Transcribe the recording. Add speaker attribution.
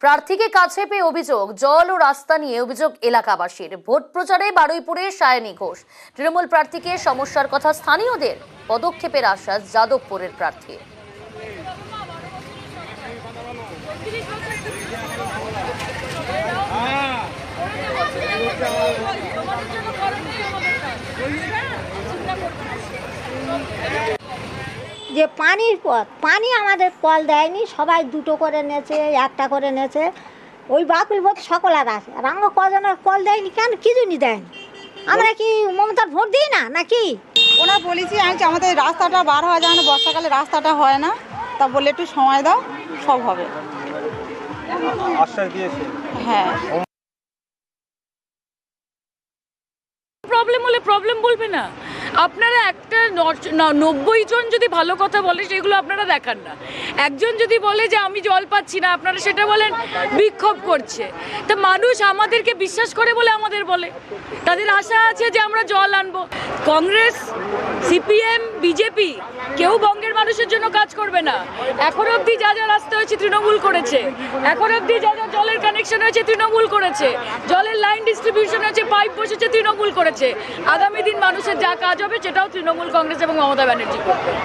Speaker 1: প্রার্থীকে কাছে পেয়ে অভিযোগ, জল ও রাস্তা নিয়ে অভিযোগ এলাকাবাসীর। ভোট প্রচারে বারুইপুরের সায়নী ঘোষ। তৃণমূল প্রার্থীকে সমস্যার কথা স্থানীয়দের, পদক্ষেপের আশ্বাস যাদবপুরের প্রার্থী।
Speaker 2: যে পানির পথ, পানি আমাদের কল দেয়নি, সবাই দুটো করে নেছে, একটা করে নেছে। ওই বাকুল ভোট সকলের আছে, আর আমরা কজনের কল দেয়নি কেন, কি জন্য দেয়নি? আমরা কি মমতার ভোট দিই না নাকি?
Speaker 3: ওনার বলেছি আমি আমাদের রাস্তাটা বার হওয়া যায় না, বর্ষাকালে রাস্তাটা হয় না, তা বলে একটু সময় দাও, সব হবে।
Speaker 4: আশ্বাস দিয়েছে।
Speaker 3: হ্যাঁ,
Speaker 5: প্রবলেম হলে প্রবলেম বলবে না। আপনারা একটা 90 জন যদি ভালো কথা বলে সেগুলো আপনারা দেখান না। একজন যদি বলে যে আমি জল পাচ্ছি না, আপনারা সেটা বলেন বিক্ষোভ করছে। তা মানুষ আমাদেরকে বিশ্বাস করে বলে আমাদের বলে, তাদের আশা আছে যে আমরা জল আনবো। কংগ্রেস, সিপিএম, বিজেপি কেউ বঙ্গের মানুষের জন্য কাজ করবে না। এখন অবধি যা যা রাস্তা হয়েছে তৃণমূল করেছে, এখন অবধি যা যা জলের কানেকশন হয়েছে তৃণমূল করেছে, জলের লাইন ডিস্ট্রিবিউশন হয়েছে, পাইপ বসেছে তৃণমূল করেছে। আগামী দিন মানুষের যা কাজ হবে সেটাও তৃণমূল, কংগ্রেস এবং মমতা ব্যানার্জি করবে।